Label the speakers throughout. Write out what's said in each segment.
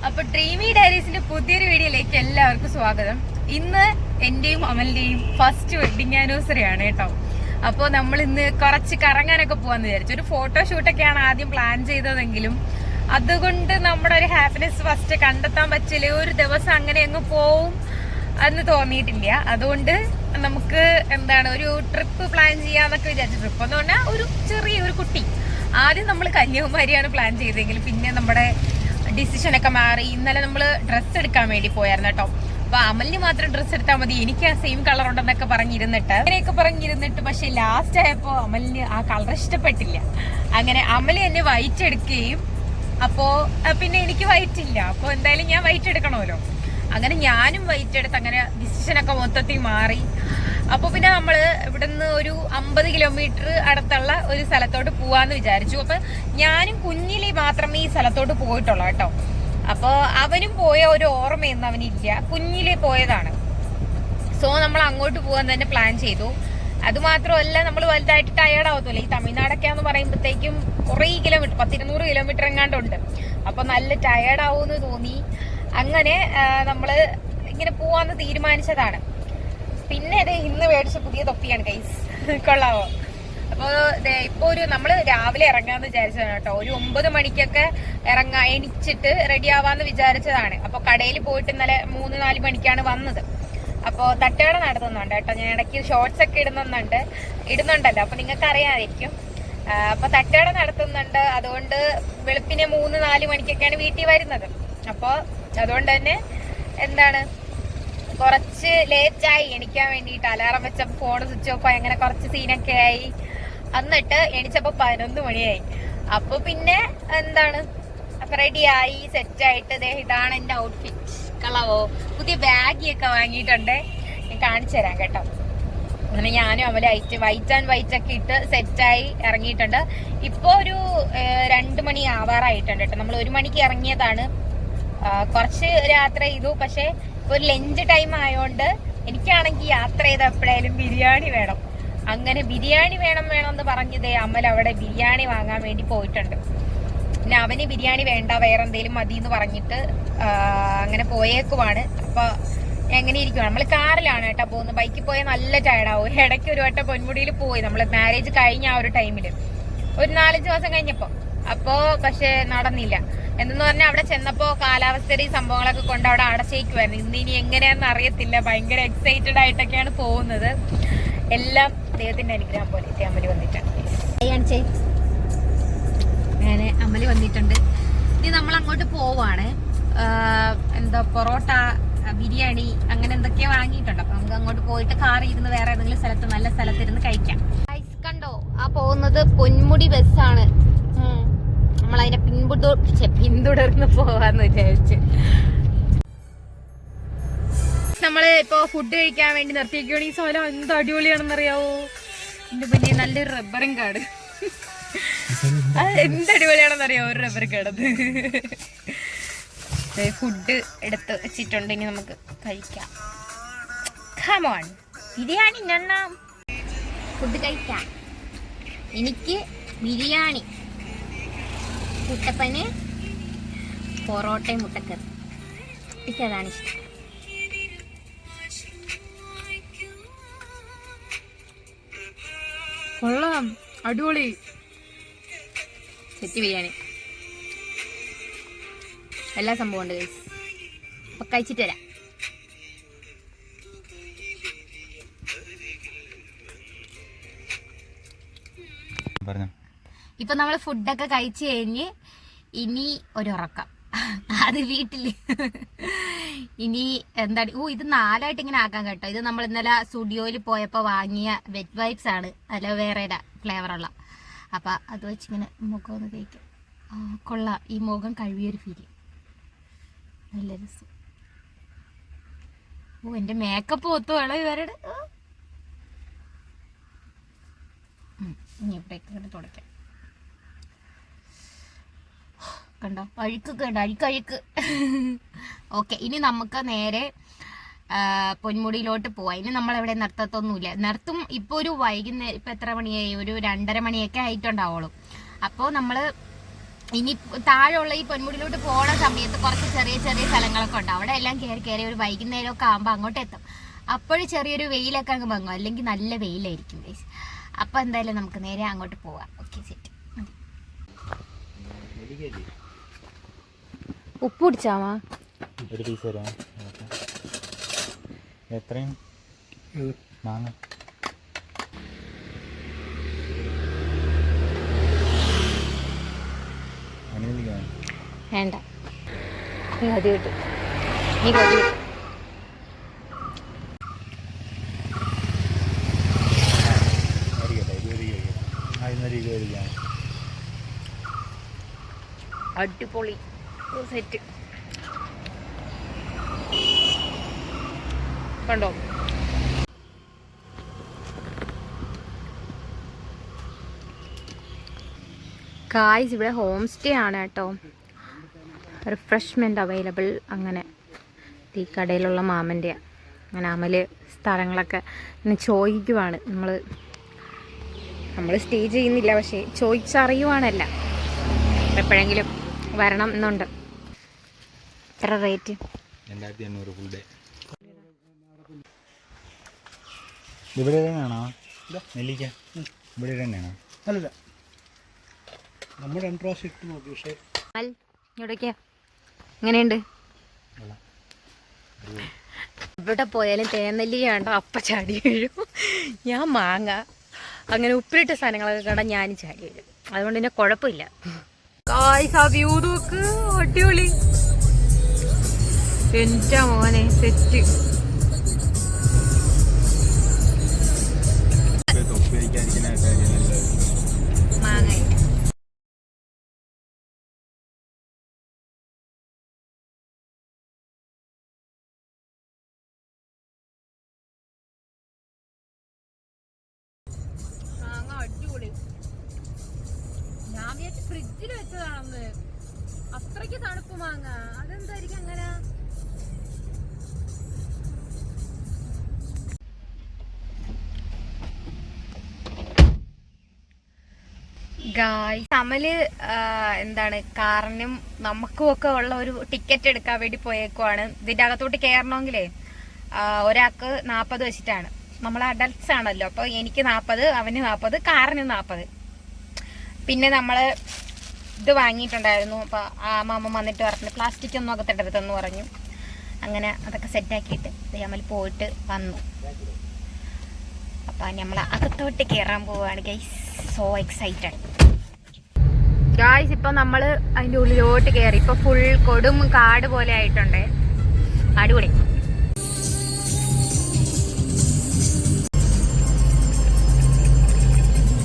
Speaker 1: അപ്പൊ ഡ്രീമി ഡയറീസിന്റെ പുതിയൊരു വീഡിയോയിലേക്ക് എല്ലാവർക്കും സ്വാഗതം. ഇന്ന് എന്റെയും അമലിന്റെയും ഫസ്റ്റ് വെഡിങ് ആനിവേഴ്സറി ആണ് കേട്ടോ. അപ്പോൾ നമ്മൾ ഇന്ന് കുറച്ച് കറങ്ങാനൊക്കെ പോവാന്ന് വിചാരിച്ചു. ഒരു ഫോട്ടോഷൂട്ടൊക്കെയാണ് ആദ്യം പ്ലാൻ ചെയ്തതെങ്കിലും അതുകൊണ്ട് നമ്മുടെ ഒരു ഹാപ്പിനെസ് ഫസ്റ്റ് കണ്ടെത്താൻ പറ്റില്ല. ഒരു ദിവസം അങ്ങനെ അങ്ങ് പോവും എന്ന് തോന്നിയിട്ടില്ല. അതുകൊണ്ട് നമുക്ക് ഒരു ട്രിപ്പ് പ്ലാൻ ചെയ്യാന്നൊക്കെ വിചാരിച്ചു. ട്രിപ്പ് എന്ന് പറഞ്ഞാൽ ഒരു ചെറിയൊരു കുട്ടി. ആദ്യം നമ്മൾ കന്യാകുമാരിയാണ് പ്ലാൻ ചെയ്തെങ്കിൽ പിന്നെ നമ്മുടെ ഡിസിഷനൊക്കെ മാറി. ഇന്നലെ നമ്മൾ ഡ്രസ്സ് എടുക്കാൻ വേണ്ടി പോയായിരുന്നു കേട്ടോ. അപ്പൊ അമലിന് മാത്രം ഡ്രസ്സ് എടുത്താൽ മതി, എനിക്ക് ആ സെയിം കളർ ഉണ്ടെന്നൊക്കെ പറഞ്ഞിരുന്നിട്ട് പക്ഷെ ലാസ്റ്റ് ആയപ്പോ അമലിന് ആ കളർ ഇഷ്ടപ്പെട്ടില്ല. അങ്ങനെ അമല് എന്നെ വൈറ്റ് എടുക്കുകയും അപ്പോ പിന്നെ എനിക്ക് വൈറ്റ് ഇല്ല. അപ്പൊ എന്തായാലും ഞാൻ വൈറ്റ് എടുക്കണമല്ലോ. അങ്ങനെ ഞാനും വൈറ്റ് എടുത്ത് അങ്ങനെ ഡിസിഷനൊക്കെ മൊത്തത്തിൽ മാറി. അപ്പൊ പിന്നെ നമ്മള് ഇവിടുന്ന് ഒരു 50 കിലോമീറ്റർ അടുത്തുള്ള ഒരു സ്ഥലത്തോട്ട് പോവാന്ന് വിചാരിച്ചു. അപ്പൊ ഞാനും കുഞ്ഞിലി മാത്രമേ ഈ സ്ഥലത്തോട്ട് പോയിട്ടുള്ളൂ കേട്ടോ. അപ്പൊ അവനും പോയ ഒരു ഓർമ്മയൊന്നും അവനില്ല, കുഞ്ഞിലേ പോയതാണ്. സോ നമ്മൾ അങ്ങോട്ട് പോകാൻ തന്നെ പ്ലാൻ ചെയ്തു. അത് മാത്രമല്ല നമ്മൾ വലുതായിട്ട് ടയേർഡ് ആവത്തില്ല. ഈ തമിഴ്നാടൊക്കെയാന്ന് പറയുമ്പോഴത്തേക്കും കുറേ കിലോമീറ്റർ, 100-200 കിലോമീറ്റർ എങ്ങാണ്ടുണ്ട്. അപ്പൊ നല്ല ടയേർഡ് ആവുമെന്ന് തോന്നി. അങ്ങനെ നമ്മള് ഇങ്ങനെ പോവാന്ന് തീരുമാനിച്ചതാണ്. പിന്നെ ഇന്ന് മേടിച്ച പുതിയ തൊപ്പിയാണ് ഗൈസ്, കൊള്ളാവോ? അപ്പൊ ഇപ്പൊ നമ്മള് രാവിലെ ഇറങ്ങാന്ന് വിചാരിച്ചതാണ് കേട്ടോ. ഒരു 9 മണിക്കൊക്കെ എണിച്ചിട്ട് റെഡി ആവാന്ന് വിചാരിച്ചതാണ്. അപ്പൊ കടയിൽ പോയിട്ട് ഇന്നലെ 3-4 മണിക്കാണ് വന്നത്. അപ്പൊ തട്ടുകട നടത്തുന്നുണ്ട് കേട്ടോ. ഞാൻ ഇടയ്ക്ക് ഷോർട്സ് ഒക്കെ ഇടുന്നുണ്ടല്ലോ, അപ്പൊ നിങ്ങൾക്ക് അറിയാമായിരിക്കും. അപ്പൊ തട്ടുകട നടത്തുന്നുണ്ട്. അതുകൊണ്ട് വെളുപ്പിനെ 3-4 മണിക്കൊക്കെയാണ് വീട്ടിൽ വരുന്നത്. അപ്പൊ അതുകൊണ്ട് തന്നെ കുറച്ച് ലേറ്റായി എണിക്കാൻ വേണ്ടിയിട്ട്. അലാറം വെച്ചപ്പോ ഫോൺ സ്വിച്ച് ഓഫ് ആയി, അങ്ങനെ കുറച്ച് സീനൊക്കെ ആയി. എന്നിട്ട് എണിച്ചപ്പോ 11 മണിയായി. അപ്പൊ പിന്നെ റെഡിയായി സെറ്റായിട്ട് ഇതാണ് എന്റെ ഔട്ട്ഫിറ്റ്. കളവോ പുതിയ ബാഗിയൊക്കെ വാങ്ങിയിട്ടുണ്ട്, ഞാൻ കാണിച്ചു തരാം കേട്ടോ. അങ്ങനെ ഞാനും അവലെ വൈറ്റ് ആൻഡ് വൈറ്റ് ഒക്കെ ഇട്ട് സെറ്റായി ഇറങ്ങിയിട്ടുണ്ട്. ഇപ്പൊ ഒരു 2 മണി ആവാറായിട്ടുണ്ട് കേട്ടോ. നമ്മൾ 1 മണിക്ക് ഇറങ്ങിയതാണ്. കുറച്ച് യാത്ര ചെയ്തു. പക്ഷെ ഒരു ലഞ്ച് ടൈം ആയതുകൊണ്ട് എനിക്കാണെങ്കിൽ യാത്ര ചെയ്ത എപ്പോഴായാലും ബിരിയാണി വേണം. അങ്ങനെ ബിരിയാണി വേണം എന്ന് പറഞ്ഞതേ അമൽ അവിടെ ബിരിയാണി വാങ്ങാൻ വേണ്ടി പോയിട്ടുണ്ട്. പിന്നെ അവന് ബിരിയാണി വേണ്ട, വേറെ എന്തെങ്കിലും മതി എന്ന് പറഞ്ഞിട്ട് അങ്ങനെ പോയേക്കുവാണ്. അപ്പൊ എങ്ങനെ ഇരിക്കുവാണ്. നമ്മൾ കാറിലാണ് കേട്ടോ പോകുന്നത്. ബൈക്കിൽ പോയാൽ നല്ല ടയർഡാവും. ഇടയ്ക്ക് ഒരു വട്ടം പൊന്മുടിയിൽ പോയി, നമ്മള് മാരേജ് കഴിഞ്ഞ ആ ഒരു ടൈമില്, ഒരു 4-5 ദിവസം കഴിഞ്ഞപ്പോ. അപ്പോ പക്ഷെ നടന്നില്ല. എന്തെന്ന് പറഞ്ഞാൽ അവിടെ ചെന്നപ്പോ കാലാവസ്ഥയുടെ ഈ സംഭവങ്ങളൊക്കെ കൊണ്ട് അവിടെ അടച്ചേക്കുമായിരുന്നു. ഇനി എങ്ങനെയാണെന്ന് അറിയത്തില്ല. ഭയങ്കര എക്സൈറ്റഡ് ആയിട്ടൊക്കെയാണ് പോകുന്നത്. എല്ലാം ദൈവത്തിന്റെ അനുഗ്രഹം പോലെ. അമല് വന്നിട്ടുണ്ട്. അങ്ങനെ അമല് വന്നിട്ടുണ്ട്. ഇനി നമ്മൾ അങ്ങോട്ട് പോവാണ്. പൊറോട്ട, ബിരിയാണി അങ്ങനെ എന്തൊക്കെയോ വാങ്ങിയിട്ടുണ്ട്. അപ്പൊ നമുക്ക് അങ്ങോട്ട് പോയിട്ട് കാറിൽ ഇരുന്ന് വേറെ ഏതെങ്കിലും സ്ഥലത്ത്, നല്ല സ്ഥലത്തിരുന്ന് കഴിക്കാം. കണ്ടോ, ആ പോകുന്നത് പൊന്മുടി ബസ്സാണ്. നമ്മളതിനെ പിന്തുടർന്ന് പോവാന്ന് വിചാരിച്ച്. നമ്മള് ഇപ്പൊ ഫുഡ് കഴിക്കാൻ വേണ്ടി നിർത്തിയിരിക്കുകയാണ്. ഈ സ്ഥലം എന്ത് അടിപൊളിയാണെന്ന് അറിയാവോ? എന്റെ പിന്നെ നല്ലൊരു റബ്ബറും കാട്. എന്ത് അടിപൊളിയാണെന്ന് അറിയാവോ ഒരു റബ്ബർ കാടത്. ഫുഡ് എടുത്ത് വെച്ചിട്ടുണ്ട്, ഇനി നമുക്ക് കഴിക്കാം. കം ഓൺ, ബിരിയാണി ഞണ്ണാം. ഫുഡ് കഴിക്കാം. എനിക്ക് ബിരിയാണി, കുട്ടപ്പന് പൊറോട്ടയും മുട്ടക്കറി. എനിക്കതാണ് ഇഷ്ടം. കൊള്ളാം, അടിപൊളി. സെറ്റ് ബിരിയാണി, എല്ലാ സംഭവം ഉണ്ട് ഗൈസ്. അപ്പൊ കഴിച്ചിട്ട് വരാം. ഇപ്പൊ നമ്മള് ഫുഡൊക്കെ കഴിച്ചു കഴിഞ്ഞ് ഇനി ഒരു ഉറക്കം. അത് വീട്ടില് ഇനി ഇത് 4ആയിട്ട് ഇങ്ങനെ ആക്കാൻ കേട്ടോ. ഇത് നമ്മൾ ഇന്നലെ സ്റ്റുഡിയോയിൽ പോയപ്പോ വാങ്ങിയ വെറ്റ് വൈപ്സ് ആണ്, അലോവേറയുടെ ഫ്ലേവറുള്ള. അപ്പൊ അത് വെച്ചിങ്ങനെ മുഖം ഒന്ന് തേക്കാം. കൊള്ളാം, ഈ മുഖം കഴുകിയൊരു ഫീല്, നല്ല രസം. എന്റെ മേക്കപ്പ് ഒത്തു വേണം ഇവരുടെ. ഇനി എപ്പോഴേക്കും തുടയ്ക്കാം. കണ്ടോ അഴുക്കൊക്കെ ഉണ്ട്, അഴുക്ക്. ഓക്കെ, ഇനി നമുക്ക് നേരെ പൊന്മുടിയിലോട്ട് പോവാം. ഇനി നമ്മളെവിടെ നിർത്തത്തൊന്നുമില്ല. നിർത്തും ഇപ്പൊ ഒരു വൈകുന്നേരം, ഇപ്പൊ എത്ര മണിയായി, ഒരു 2:30 മണിയൊക്കെ ആയിട്ടുണ്ടാവുള്ളൂ. അപ്പോൾ നമ്മള് ഇനി താഴെയുള്ള ഈ പൊന്മുടിയിലോട്ട് പോണ സമയത്ത് കുറച്ച് ചെറിയ ചെറിയ സ്ഥലങ്ങളൊക്കെ ഉണ്ട്. അവിടെ എല്ലാം കയറി ഒരു വൈകുന്നേരമൊക്കെ ആകുമ്പോൾ അങ്ങോട്ട് എത്തും. അപ്പോഴും ചെറിയൊരു വെയിലൊക്കെ അങ്ങ് ഭംഗം, അല്ലെങ്കിൽ നല്ല വെയിലായിരിക്കും ഗൈസ്. അപ്പോൾ എന്തായാലും നമുക്ക് നേരെ അങ്ങോട്ട് പോവാം. Okay, set. ഉപ്പ് പിടിച്ചാമാ
Speaker 2: ഒരു പീസ് തരാം. എത്രയും മാങ്ങ
Speaker 1: വേണ്ട, നീ കൊതി കിട്ടും, നീ കൊതി കിട്ടും. അടിപൊളി സെറ്റ് കണ്ടോ. ഗായ്സ്, ഇവിടെ ഹോം സ്റ്റേ ആണ് കേട്ടോ. Refreshment available. അങ്ങനെ ഈ കടയിലുള്ള മാമൻ്റെ അങ്ങനെ അമല് സ്ഥലങ്ങളൊക്കെ ഇങ്ങനെ ചോദിക്കുവാണ്. നമ്മൾ സ്റ്റേ ചെയ്യുന്നില്ല, പക്ഷേ ചോദിച്ചറിയുവാണല്ല. എപ്പോഴെങ്കിലും വരണം എന്നുണ്ട്. എത്ര റേറ്റ്?
Speaker 2: 2800 full day. ഇവിടെ തന്നെയാണോ നെല്ലിക്ക? ഇവിടെ തന്നെയാണോ?
Speaker 3: അല്ലല്ല, നമ്മൾ 2 പ്രാവശ്യം ഇട്ട് നോക്കി. പക്ഷേ
Speaker 1: ഇവിടേക്കാ എങ്ങനെയുണ്ട്? ഇവിടെ പോയാലും തേനെല്ലിക്ക കണ്ടോ അപ്പം ചാടി വീഴും. ഞാൻ മാങ്ങ അങ്ങനെ ഉപ്പിലിട്ട സാധനങ്ങളൊക്കെ കണ്ടാൽ ഞാനും ചാടി വീഴും. അതുകൊണ്ട് തന്നെ കുഴപ്പമില്ല. വ്യൂ നോക്ക്, അടിപൊളി. എൻ്റെ മോനെ സെറ്റ്. മാങ്ങ അടിപൊളി. ഞാൻ വിചാരിച്ചു ഫ്രിഡ്ജിൽ വെച്ചതാണെന്ന്. അത്രയ്ക്ക് തണുപ്പ് മാങ്ങ. അതെന്തായിരിക്കും അങ്ങനെ? തമിഴ് എന്താണ് കാറിനും നമുക്കും ഒക്കെ ഉള്ള ഒരു ടിക്കറ്റ് എടുക്കാൻ വേണ്ടി പോയേക്കുവാണ്. ഇതിൻ്റെ അകത്തോട്ട് കയറണമെങ്കിലേ ഒരാൾക്ക് 40 വെച്ചിട്ടാണ്. നമ്മൾ അഡൽട്ട്സ് ആണല്ലോ, അപ്പോൾ എനിക്ക് 40, അവന് 40, കാറിന് 40. പിന്നെ നമ്മൾ ഇത് വാങ്ങിയിട്ടുണ്ടായിരുന്നു. അപ്പോൾ ആ മാമ വന്നിട്ട് പറഞ്ഞു പ്ലാസ്റ്റിക് ഒന്നും അകത്തിടരുതെന്ന് പറഞ്ഞു. അങ്ങനെ അതൊക്കെ സെറ്റാക്കിയിട്ട് നമ്മൾ പോയിട്ട് വന്നു. അപ്പം നമ്മൾ അകത്തോട്ട് കയറാൻ പോവുകയാണ് ഗൈസ്. So excited guys. ഇപ്പം നമ്മൾ അതിൻ്റെ ഉള്ളിലോട്ട് കയറി. ഇപ്പോൾ ഫുൾ കൊടും കാട് പോലെ ആയിട്ടുണ്ട്. അടിപൊളി.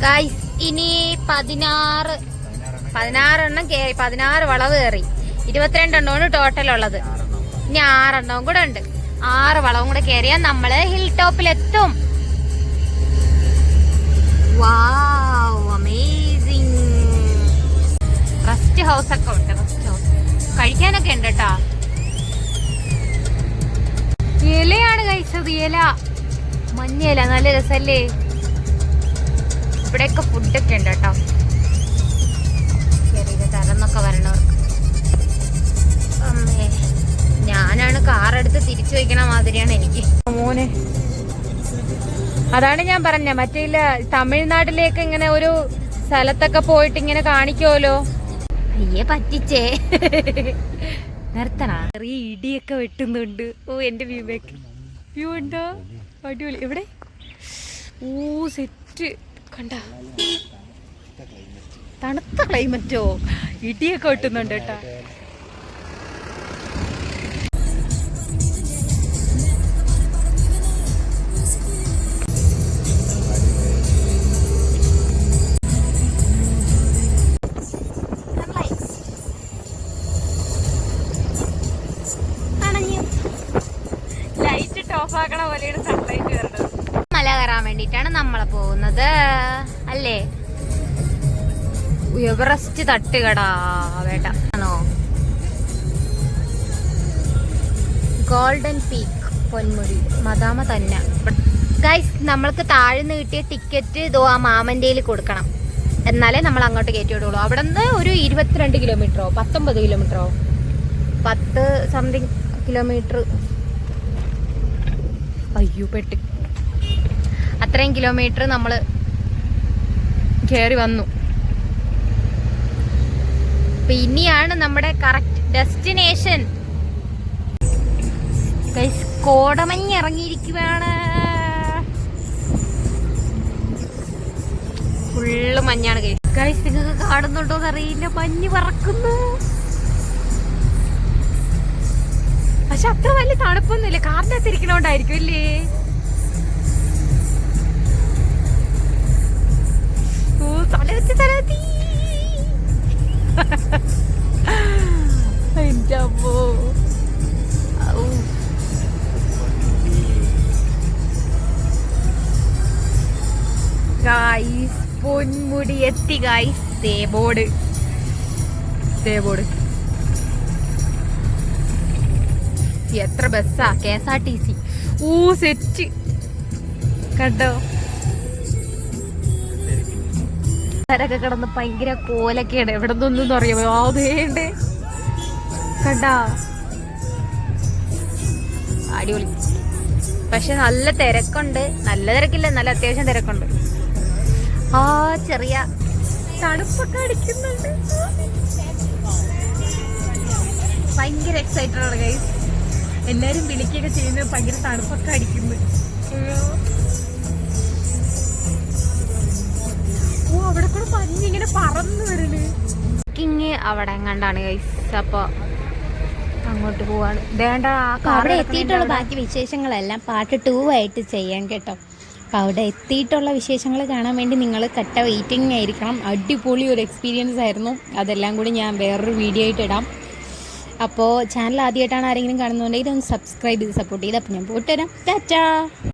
Speaker 1: ഗായ്സ്, ഇനി 16 എണ്ണം കയറി. 16 വളവ് കയറി. 22 എണ്ണമാണ് ടോട്ടൽ ഉള്ളത്. ഇനി 6 എണ്ണവും കൂടെ ഉണ്ട്. 6 വളവും കൂടെ കയറിയാൽ നമ്മൾ ഹിൽ ടോപ്പിലെത്തും. വാവ്, അമേസിങ്. റെസ്റ്റ് ഹൗസ് ഒക്കെ ഉണ്ട്. റെസ്റ്റ് ഹൗസ് കഴിക്കാനൊക്കെ ഉണ്ട് കേട്ടാ. ഇലയാണ് കഴിച്ചത്. ഇല, മഞ്ഞയില, നല്ല രസല്ലേ. ഇവിടെയൊക്കെ ഫുഡൊക്കെ ഉണ്ട് കേട്ടോ. ചെറിയ തരന്നൊക്കെ വരണവർക്ക്. അമ്മേ, ഞാനാണ് കാറെടുത്ത് തിരിച്ചു വയ്ക്കണ മാതിരിയാണ് എനിക്ക്. മോനെ, അതാണ് ഞാൻ പറഞ്ഞ മറ്റേ തമിഴ്നാട്ടിലേക്ക് ഇങ്ങനെ ഒരു സ്ഥലത്തൊക്കെ പോയിട്ട് ഇങ്ങനെ കാണിക്കുമല്ലോ. അയ്യേ പറ്റിച്ചേ. നിർത്തണ. ചെറിയ ഇടിയൊക്കെ വെട്ടുന്നുണ്ട്. ഓ, എന്റെ വ്യൂ ഉണ്ടോ? അടിപൊളി. എവിടെ? ഓ സെറ്റ് കണ്ട. തണുത്ത ക്ലൈമറ്റോ. ഇടിയൊക്കെ വെട്ടുന്നുണ്ട് കേട്ടാ. മല കയറാൻ വേണ്ടിട്ടാണ് നമ്മളെ പോകുന്നത് അല്ലേ? എവറസ്റ്റ് തട്ടുകടാ വേട്ട ആണോ? ഗോൾഡൻ പീക്ക് പൊന്മുടി മദാമ തന്നെ. ഗൈസ്, നമ്മൾക്ക് താഴ്ന്ന് കിട്ടിയ ടിക്കറ്റ് ഇതോ ആ മാമൻ്റെയിൽ കൊടുക്കണം. എന്നാലേ നമ്മൾ അങ്ങോട്ട് കയറ്റി വിടുള്ളൂ. അവിടെ നിന്ന് ഒരു 22 കിലോമീറ്ററോ 19 കിലോമീറ്ററോ 10 സംതിങ് കിലോമീറ്റർ. അയ്യോ പെട്ട്. അത്രയും കിലോമീറ്റർ നമ്മൾ കയറി വന്നു. ഇനിയാണ് നമ്മുടെ കറക്റ്റ് ഡെസ്റ്റിനേഷൻ. കോടമഞ്ഞ് ഇറങ്ങിയിരിക്കുകയാണ്. ഫുള്ള് മഞ്ഞാണ് ഗൈസ്. നിങ്ങൾക്ക് കാണുന്നുണ്ടോ എന്നറിയില്ല, മഞ്ഞ് പറക്കുന്നു. പക്ഷെ അത്ര വലിയ തണുപ്പൊന്നുമില്ല, കാറിനകത്ത് ഇരിക്കണോണ്ടായിരിക്കും അല്ലേ. ഓ തലവെച്ച് തലവത്തി. എന്റെ അമ്മോ. ഗൈസ് പൊന്മുടി എത്തി ഗൈസ്. ബോർഡ് എത്ര ബസ്സാ, KSRTC. ഓ സെറ്റ് കണ്ടോ. ൊക്കെ കിടന്ന് ഭയങ്കര കോലൊക്കെയാണ്. എവിടെ നിന്നൊന്നും അറിയാമോ അതേണ്ട് കണ്ടാ. അടിപൊളി. പക്ഷെ നല്ല തിരക്കുണ്ട്. നല്ല തിരക്കില്ല, നല്ല അത്യാവശ്യം തിരക്കുണ്ട്. ആ ചെറിയ തണുപ്പൊക്കെ അടിക്കുന്നുണ്ട്. ഭയങ്കര എക്സൈറ്റഡ് ആണ് ഗൈസ്. എല്ലാരും വിളിക്കുകയൊക്കെ ചെയ്യുന്നത് ഭയങ്കര തണുപ്പൊക്കെ അടിക്കുന്നു. ഓ അവിടെ കൂടെ മഞ്ഞിങ്ങനെ പറന്നു വരുന്നു. അവിടെ എങ്ങാണ്ടാണ് ഗൈസ്. അപ്പൊ അങ്ങോട്ട് പോവാണ്.
Speaker 4: അവിടെ എത്തിയിട്ടുള്ള ബാക്കി വിശേഷങ്ങളെല്ലാം പാർട്ട് 2 ആയിട്ട് ചെയ്യാം കേട്ടോ. അപ്പോൾ അവിടെ എത്തിയിട്ടുള്ള വിശേഷങ്ങൾ കാണാൻ വേണ്ടി നിങ്ങൾ കട്ട വെയിറ്റിംഗ് ആയിരിക്കണം. അടിപൊളി ഒരു എക്സ്പീരിയൻസ് ആയിരുന്നു. അതെല്ലാം കൂടി ഞാൻ വേറൊരു വീഡിയോ ആയിട്ട് ഇടാം. അപ്പോൾ ചാനൽ ആദ്യമായിട്ടാണ് ആരെങ്കിലും കാണുന്നുണ്ടെങ്കിൽ ഒന്ന് സബ്സ്ക്രൈബ് ചെയ്ത് സപ്പോർട്ട് ചെയ്ത്. അപ്പോൾ ഞാൻ പോയിട്ട് വരാം. ടാറ്റാ.